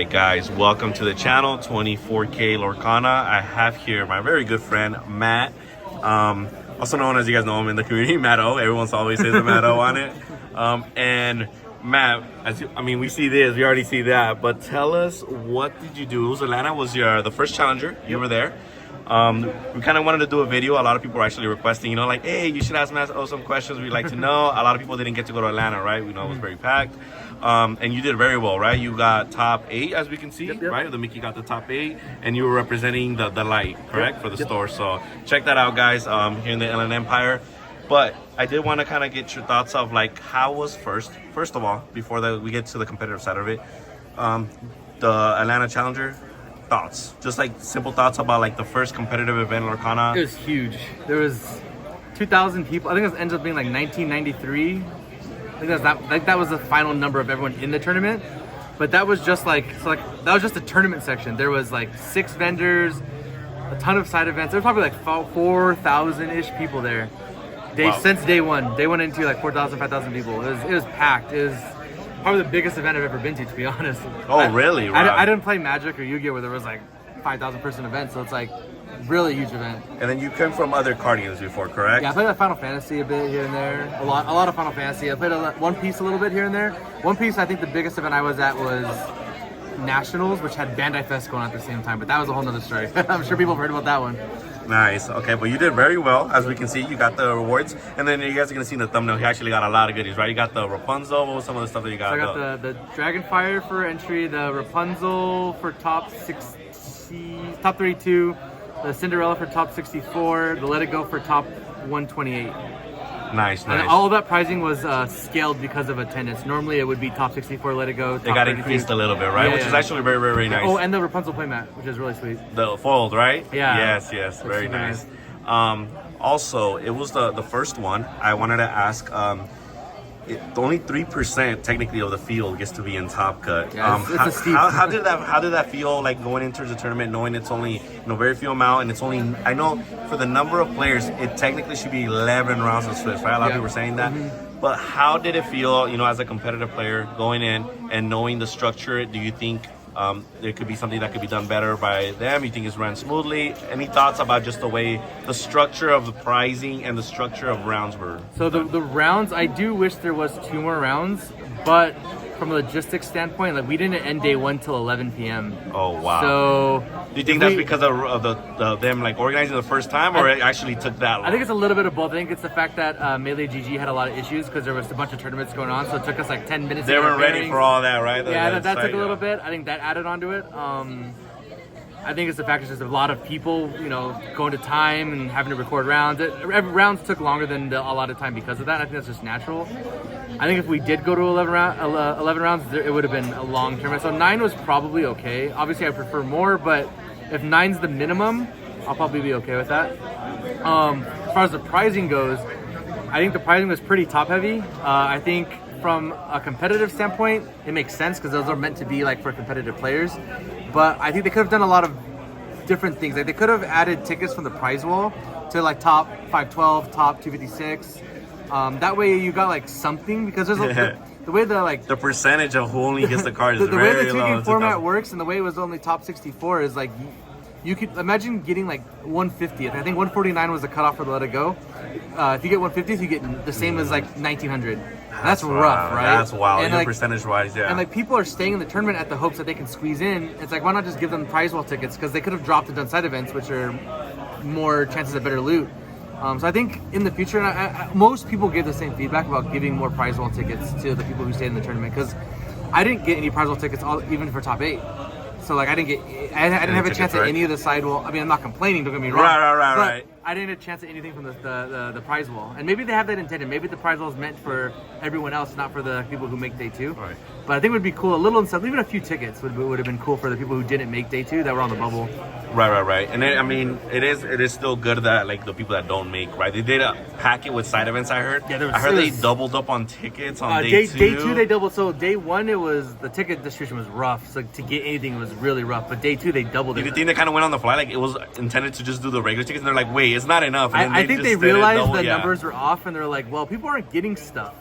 right, guys, welcome to the channel 24K Lorcana. I have here my very good friend Matt, also known as, you guys know him in the community, Matt O. Everyone's always says the Matt O on it. And Matt, we see this, we already see that, but tell us, what did you do? It was Atlanta, was the first challenger. You were there. We kind of wanted to do a video. A lot of people were actually requesting, like, hey, you should ask Matt some questions we'd like to know. A lot of people didn't get to go to Atlanta, right? We know it was very packed. And you did very well, right? You got top 8, as we can see, right? The Mickey got the top 8, and you were representing the light, correct, for the store. So check that out, guys, here in the Inland Empire. But I did want to kind of get your thoughts of, like, how was first of all, before we get to the competitive side of it, the Atlanta Challenger. Thoughts, just like simple thoughts about like the first competitive event in Lorcana. It was huge. There was 2,000 people. I think it ended up being like 1993. I think that was the final number of everyone in the tournament. But that was just that was just the tournament section. There was like 6 vendors, a ton of side events. There was probably like 4,000-ish people there. Since day one into like 4,000, 5,000 people. It was packed. It was probably the biggest event I've ever been to be honest. Oh, really? Wow. I didn't play Magic or Yu-Gi-Oh! Where there was like 5,000 person event, so it's like really huge event. And then you came from other card games before, correct? Yeah, I played like Final Fantasy a bit here and there. A lot of Final Fantasy. I played One Piece a little bit here and there. One Piece, I think the biggest event I was at was Nationals, which had Bandai Fest going on at the same time, but that was a whole nother story. I'm sure people have heard about that one. Nice. Okay, but you did very well. As we can see, you got the rewards. And then you guys are going to see in the thumbnail, he actually got a lot of goodies, right? You got the Rapunzel. What was some of the stuff that you got? So I got the Dragonfire for entry, the Rapunzel for top 32, the Cinderella for top 64, the Let It Go for top 128. Nice. And all of that pricing was scaled because of attendance. Normally it would be top 64, Let It Go. They got increased a little bit, right? Yeah, which is actually very, very, very nice. Oh, and the Rapunzel playmat, which is really sweet. The fold, right? Yeah. Yes. Very nice. Also, it was the first one. I wanted to ask, only 3% technically of the field gets to be in Top Cut. Yeah, it's a steep. How did that feel, like going into the tournament, knowing it's only very few amount, and it's only, I know for the number of players, it technically should be 11 rounds of Swiss, right? A lot of people were saying that. But how did it feel, as a competitive player going in and knowing the structure? Do you think there could be something that could be done better by them? You think it's run smoothly? Any thoughts about just the way the structure of the pricing and the structure of rounds were? So the rounds, I do wish there was 2 more rounds, but from a logistics standpoint, like we didn't end day 1 till 11 p.m. Oh wow! So do you think that's because of them like organizing the first time, or it actually took that long? I think it's a little bit of both. I think it's the fact that Melee GG had a lot of issues because there was a bunch of tournaments going on, so it took us like 10 minutes. They weren't ready for all that, right? That took a little bit. I think that added onto it. I think it's the fact it's just a lot of people, going to time and having to record rounds. Rounds took longer than a lot of time because of that. I think that's just natural. I think if we did go to 11 rounds, it would have been a long tournament. So 9 was probably okay. Obviously, I prefer more, but if 9's the minimum, I'll probably be okay with that. As far as the pricing goes, I think the pricing was pretty top heavy. I think from a competitive standpoint, it makes sense because those are meant to be like for competitive players. But I think they could have done a lot of different things. Like they could have added tickets from the prize wall to like top 512, top 256. That way you got like something, because there's the way the percentage of who only gets the card is the very way the low. ticket format works and the way it was only top 64 is like you could imagine getting like 150th. I think 149 was the cutoff for the Let It Go. If you get 150th, you get the same as like 1900. That's rough, right? That's wild. And like, percentage-wise, yeah. And like people are staying in the tournament at the hopes that they can squeeze in. It's like, why not just give them prize wall tickets? Because they could have dropped and done side events, which are more chances of better loot. So I think in the future, most people give the same feedback about giving more prize wall tickets to the people who stayed in the tournament. Because I didn't get any prize wall tickets even for top 8. So like I didn't have a chance at any of the side wall. I mean, I'm not complaining, don't get me wrong. Right. I didn't have a chance at anything from the prize wall. And maybe they have that intended. Maybe the prize wall is meant for everyone else, not for the people who make day 2. Right. But I think it would be cool, a little instead, even a few tickets would have been cool for the people who didn't make day 2 that were on the bubble. Right. And then, I mean, it is still good that like the people that don't make, right? They did a packet with side events, I heard. Yeah, I heard they doubled up on tickets on day 2. Day 2 they doubled. So day 1 it was the ticket distribution was rough. So to get anything was really rough. But day 2 they doubled it. Do you think they kind of went on the fly? Like it was intended to just do the regular tickets, and they're like, wait, it's not enough. And I think they realized the numbers were off, and they're like, well, people aren't getting stuff.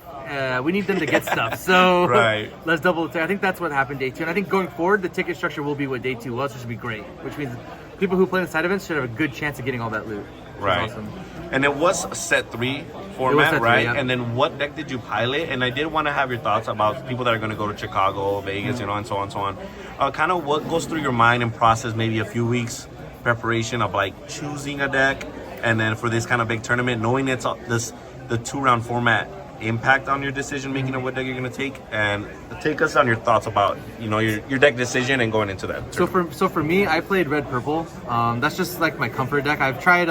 we need them to get stuff. So Right. let's double check. I think that's what happened day 2. And I think going forward, the ticket structure will be what day 2 was, which would be great. Which means people who play in the side events should have a good chance of getting all that loot. Right. Awesome. And it was set 3 format, set 3, right? yeah. And then what deck did you pilot? And I did want to have your thoughts about people that are going to go to Chicago, Vegas, you know, and so on and so on. Kind of what goes through your mind and process, maybe a few weeks preparation of like choosing a deck, and then for this kind of big tournament, knowing it's the 2-round format impact on your decision making of what deck you're going to take, and take us on your thoughts about, you know, your deck decision and going into that tournament. So for me, I played red purple. That's just like my comfort deck. I've tried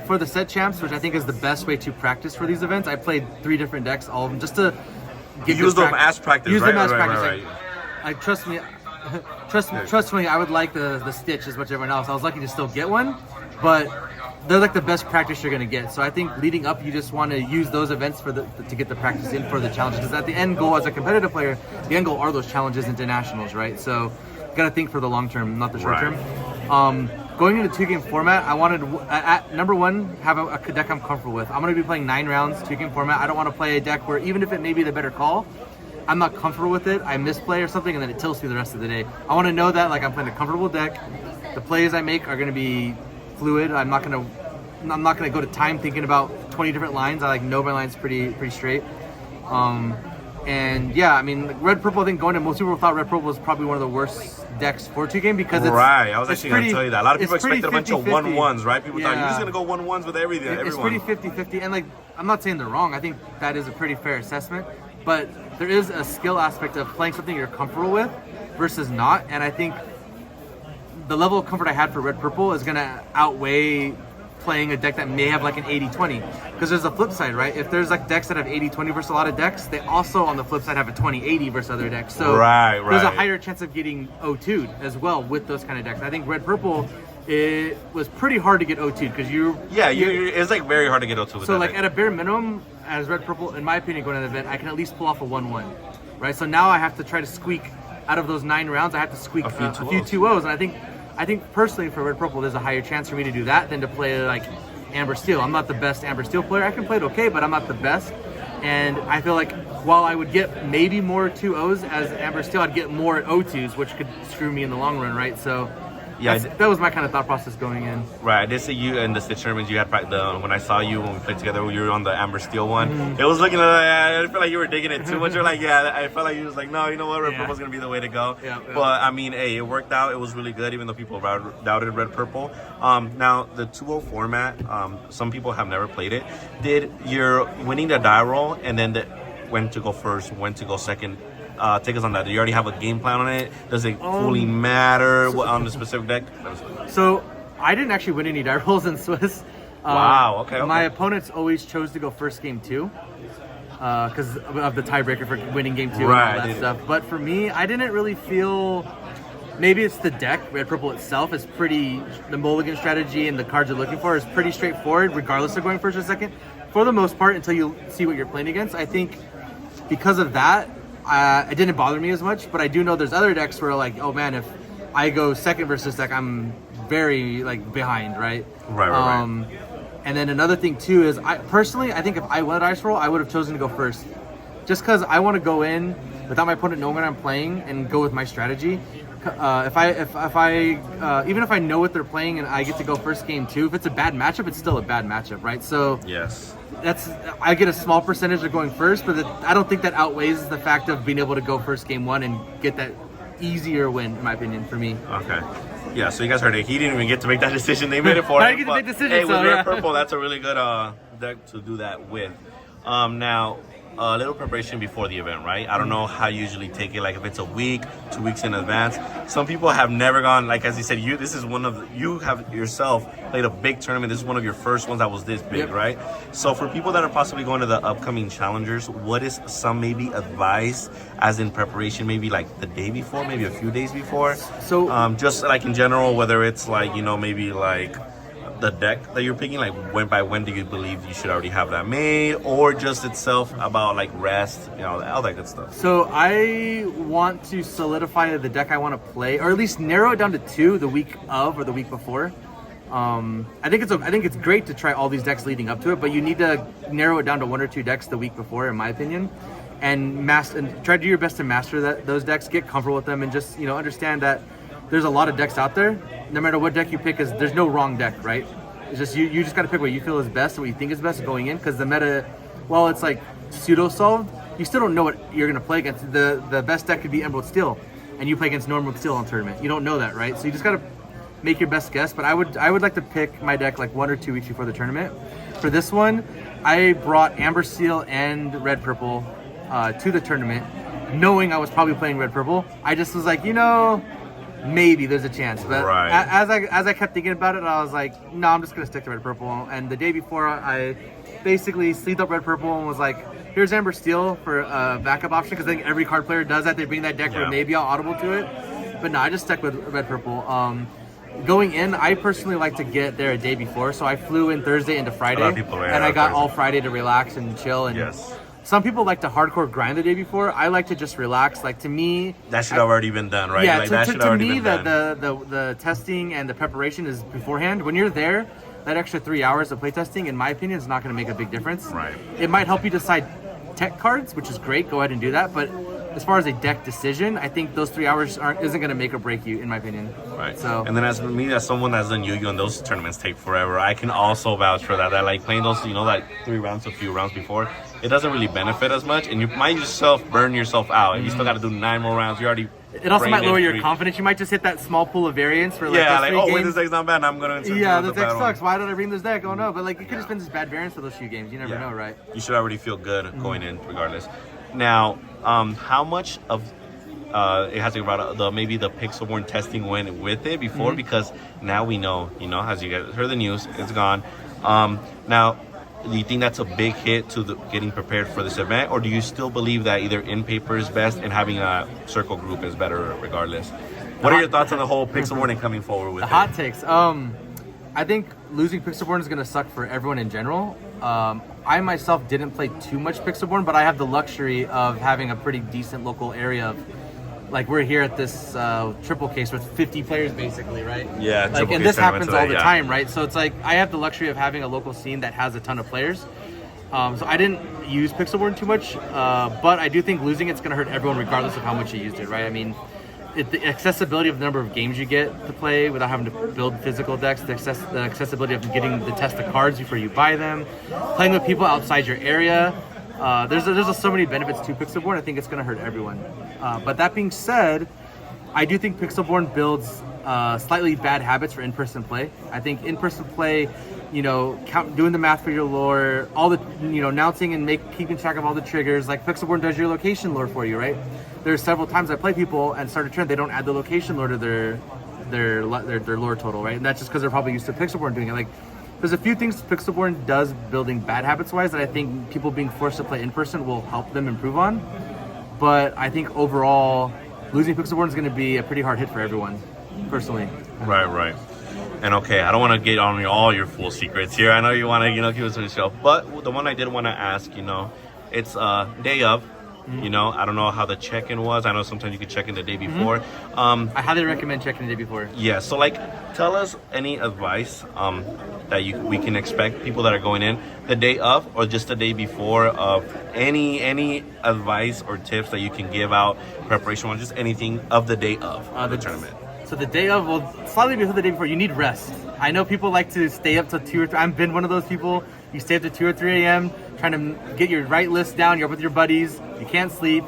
for the set champs, which I think is the best way to practice for these events. I played 3 different decks, all of them, just to use them as practice. Use right? them as right, practice. right, Like, trust me. Trust me, I would like the Stitch as much as everyone else. I was lucky to still get one, but they're like the best practice you're gonna get. So I think leading up, you just want to use those events to get the practice in for the challenges. Because at the end goal, as a competitive player, the end goal are those challenges into nationals, right? So you gotta think for the long term, not the short term. Going into 2-game format, I wanted at number 1 have a deck I'm comfortable with. I'm gonna be playing 9 rounds, 2-game format. I don't want to play a deck where even if it may be the better call, I'm not comfortable with it, I misplay or something, and then it tilts me the rest of the day. I want to know that like I'm playing a comfortable deck. The plays I make are going to be fluid. I'm not going to go to time thinking about 20 different lines. I like know my lines pretty straight. And yeah, I mean, red purple. I think going to most people thought red purple was probably one of the worst decks for 2-game because it's right. I was actually going to tell you that. A lot of people expected a bunch of 50-50. 1/1s, right? People thought you're just going to go 1/1s with everything. It's pretty 50-50, and like I'm not saying they're wrong. I think that is a pretty fair assessment, but there is a skill aspect of playing something you're comfortable with versus not, and I think the level of comfort I had for red purple is going to outweigh playing a deck that may have like an 80-20, because there's a flip side, right? If there's like decks that have 80-20 versus a lot of decks, they also on the flip side have a 20-80 versus other decks. So there's a higher chance of getting O2'd as well with those kind of decks. I think red purple, it was pretty hard to get O2'd because it's like very hard to get O2 with so that like deck. at a bare minimum, as red purple, in my opinion, going to the event, I can at least pull off a 1-1, right? So now I have to try to squeak out of those 9 rounds. I have to squeak a few 2-0s, and I think personally for red purple, there's a higher chance for me to do that than to play like amber steel. I'm not the best amber steel player. I can play it okay, but I'm not the best. And I feel like while I would get maybe more 2-0s as amber steel, I'd get more O2s, which could screw me in the long run, right? So yeah, that was my kind of thought process going in. Right, I did see you in the Stitch tournaments. You had when I saw you when we played together, you were on the Amber Steel one. Mm-hmm. It was looking like, I feel like you were digging it too much. You're like, yeah, I felt like you was like, no, you know what, red purple's gonna be the way to go. Yeah. But I mean, hey, it worked out. It was really good, even though people doubted red purple. Now the 2-0 format, some people have never played it. Did you're winning the die roll and then when to go first, when to go second? Take us on that. Do you already have a game plan on it? Does it fully matter on the specific deck? So I didn't actually win any die rolls in Swiss. Wow. Okay. My opponents always chose to go first game 2 because of the tiebreaker for winning game 2 and all that stuff. But for me, I didn't really feel. Maybe it's the deck. Red purple itself is pretty. The mulligan strategy and the cards you're looking for is pretty straightforward, regardless of going first or second. For the most part, until you see what you're playing against, I think because of that. It didn't bother me as much, but I do know there's other decks where like, oh man, if I go second versus deck, I'm very like behind, right? Right. And then another thing too is I think if I won a dice roll, I would have chosen to go first, just because I want to go in without my opponent knowing what I'm playing and go with my strategy. If I even if I know what they're playing and I get to go first game 2, if it's a bad matchup, it's still a bad matchup, right? So yes. I get a small percentage of going first, but I don't think that outweighs the fact of being able to go first game 1 and get that easier win, in my opinion, for me. Okay. Yeah, so you guys heard it. He didn't even get to make that decision. They made it for him. I didn't get to make the decision, hey, with red purple, that's a really good deck to do that with. Now, a little preparation before the event, right? I don't know how you usually take it, like if it's a week, 2 weeks in advance. Some people have never gone, like as you said, you have yourself played a big tournament. This is one of your first ones that was this big, right? So for people that are possibly going to the upcoming challengers, what is some maybe advice as in preparation, maybe like the day before, maybe a few days before? So just like in general, whether it's like, maybe like the deck that you're picking, like when do you believe you should already have that made, or just itself about like rest, all that good stuff? So I want to solidify the deck I want to play, or at least narrow it down to 2 the week of or the week before. I think it's great to try all these decks leading up to it, but you need to narrow it down to 1 or 2 decks the week before, in my opinion, and try to do your best to master those decks, get comfortable with them, and just understand that there's a lot of decks out there. No matter what deck you pick, there's no wrong deck, right? It's just you just got to pick what you feel is best, what you think is best going in, because the meta, while it's like pseudo solved, you still don't know what you're gonna play against. The best deck could be Emerald Steel, and you play against Normal Steel on tournament. You don't know that, right? So you just gotta make your best guess. But I would like to pick my deck like 1 or 2 weeks before the tournament. For this one, I brought Amber Steel and Red Purple to the tournament, knowing I was probably playing Red Purple. I just was like, maybe there's a chance. But as I kept thinking about it, I was like, no, I'm just gonna stick to Red Purple. And the day before, I basically sleeved up Red Purple and was like, here's Amber Steel for a backup option, because I think every card player does that. They bring that deck where maybe I'll audible to it. But no, I just stuck with Red Purple. Going in, I personally like to get there a day before, so I flew in Thursday into Friday, and I got all Friday to relax and chill. And some people like to hardcore grind the day before. I like to just relax. Like, to me, that should have already been done, right? Yeah, like, to me, the testing and the preparation is beforehand. When you're there, that extra 3 hours of playtesting, in my opinion, is not going to make a big difference. Right. It might help you decide tech cards, which is great. Go ahead and do that. But as far as a deck decision, I think those 3 hours isn't going to make or break you, in my opinion. Right. So, and then as for me, as someone that's done Yu-Gi-Oh! And those tournaments take forever, I can also vouch for that. That like playing those, like 3 rounds, a few rounds before, it doesn't really benefit as much, and you might burn yourself out. You still got to do 9 more rounds. You already. It also might lower your confidence. You might just hit that small pool of variance for like wait, this deck's not bad. I'm gonna. The deck sucks. Why did I bring this deck? Oh no! But like, it could have been this bad variance for those few games. You never know, right? You should already feel good going in, regardless. Now, how much of it has to be about maybe the Pixelborn testing went with it before, because now we know, as you guys heard the news, it's gone. Now, do you think that's a big hit to getting prepared for this event, or do you still believe that either in paper is best and having a circle group is better regardless? What are your thoughts on the whole Pixelborn and coming forward with the hot takes? I think losing Pixelborn is going to suck for everyone in general. I myself didn't play too much Pixelborn, but I have the luxury of having a pretty decent local area of, like, we're here at this triple case with 50 players basically, right? Yeah, like, and this happens all the time, right? So it's like I have the luxury of having a local scene that has a ton of players. So I didn't use Pixelborn too much, but I do think losing it's going to hurt everyone regardless of how much you used it, right? I mean, the accessibility of the number of games you get to play without having to build physical decks, the accessibility of getting the test of cards before you buy them, playing with people outside your area. There's so many benefits to Pixelborn. I think it's going to hurt everyone. But that being said, I do think Pixelborn builds slightly bad habits for in-person play. I think in-person play, doing the math for your lore, all the, announcing and keeping track of all the triggers, like Pixelborn does your location lore for you, right? There's several times I play people and start a trend, they don't add the location lore to their lore total, right? And that's just because they're probably used to Pixelborn doing it. Like, there's a few things Pixelborn does building bad habits wise that I think people being forced to play in person will help them improve on. But I think overall, losing Pixelborn is going to be a pretty hard hit for everyone, personally. Right. And okay, I don't want to get on all your full secrets here. I know you want to, keep it to yourself. But the one I did want to ask, it's day of. I don't know how the check-in was. I know sometimes you can check in the day before. I highly recommend checking the day before. Yeah, so tell us any advice that we can expect people that are going in the day of or just the day before, of any advice or tips that you can give out, preparation on just anything of the day of the tournament. So the day of, slightly before the day before, you need rest. I know people like to stay up till 2 or 3. I've been one of those people. You stay up to 2 or 3 a.m. trying to get your right list down. You're up with your buddies. You can't sleep.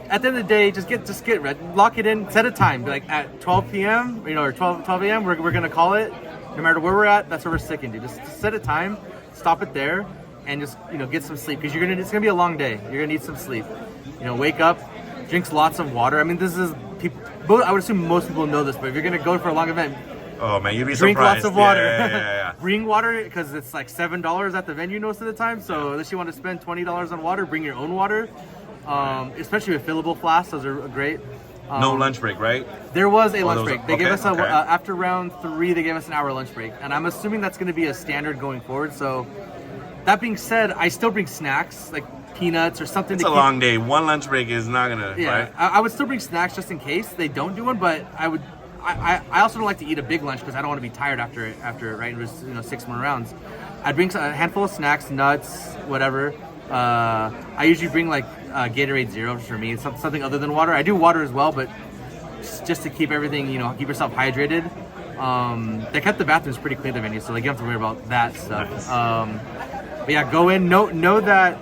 At the end of the day, just get ready. Lock it in. Set a time. Like at 12 p.m. or 12 a.m. We're gonna call it. No matter where we're at, that's where we're sticking to. Just set a time. Stop it there, and just get some sleep, because it's gonna be a long day. You're gonna need some sleep. Wake up, drink lots of water. I mean, this is people. I would assume most people know this, but if you're gonna go for a long event, oh man, you'd be drink surprised. Lots of water. Yeah. Bring water, because it's like $7 at the venue most of the time. So unless you want to spend $20 on water, bring your own water. Especially with fillable flasks, those are great. No lunch break, right? There was a lunch break. They gave us okay. After round 3, they gave us an hour lunch break, and I'm assuming that's going to be a standard going forward. So that being said, I still bring snacks like peanuts or something. It's a long day. One lunch break is not gonna. Yeah, right? I would still bring snacks just in case they don't do one, but I also don't like to eat a big lunch because I don't want to be tired after it, right? It was 6 more rounds. I'd bring a handful of snacks, nuts, whatever. I usually bring like Gatorade Zero for me, something other than water. I do water as well, but just to keep everything, keep yourself hydrated. They kept the bathrooms pretty clean, the venue, so like you don't have to worry about that stuff. But yeah, go in. Know that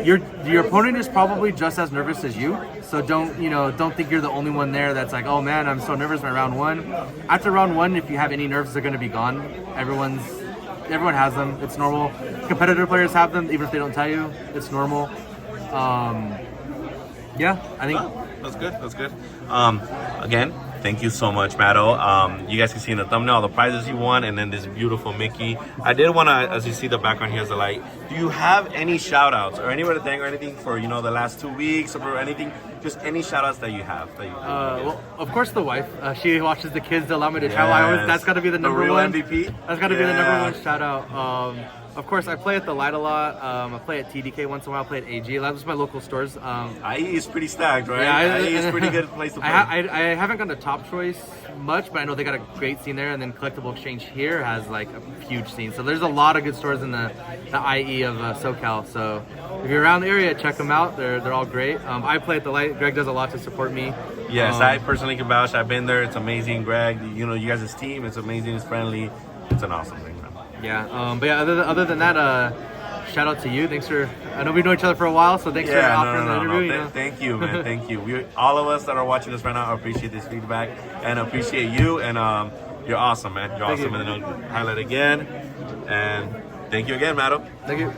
your opponent is probably just as nervous as you. So don't think you're the only one there that's like, oh man, I'm so nervous by round one. After round one, if you have any nerves, they're gonna be gone. Everyone has them. It's normal. Competitor players have them, even if they don't tell you. It's normal. Yeah, I think that's good. That's good. Again, thank you so much, Matto. You guys can see in the thumbnail all the prizes you won, and then this beautiful Mickey. I did want to, as you see the background here, is the light. Do you have any shout outs or anybody to thank or anything for the last 2 weeks or anything? Just any shout outs that you have. Well, of course, the wife. She watches the kids to allow me to travel. That's got to be the number real one MVP. That's got to be the number one shout out. Of course, I play at the Light a lot. I play at TDK once in a while. I play at AG. That's my local stores. IE is pretty stacked, right? Yeah, IE is pretty good place to play. I haven't gone to Top Choice much, but I know they got a great scene there. And then Collectible Exchange here has like a huge scene. So there's a lot of good stores in the IE of SoCal. So if you're around the area, check them out. They're all great. I play at the Light. Greg does a lot to support me. Yes, I personally can vouch. I've been there. It's amazing, Greg. You guys' team. It's amazing. It's friendly. It's an awesome thing, man. Yeah, but yeah, other than that, shout out to you. Thanks for, I know we've known each other for a while, so thanks for offering the interview. Thank you, man. Thank you. All of us that are watching this right now appreciate this feedback and appreciate you. And you're awesome, man. You're awesome. And then I'll highlight again. And thank you again, Matto. Thank you.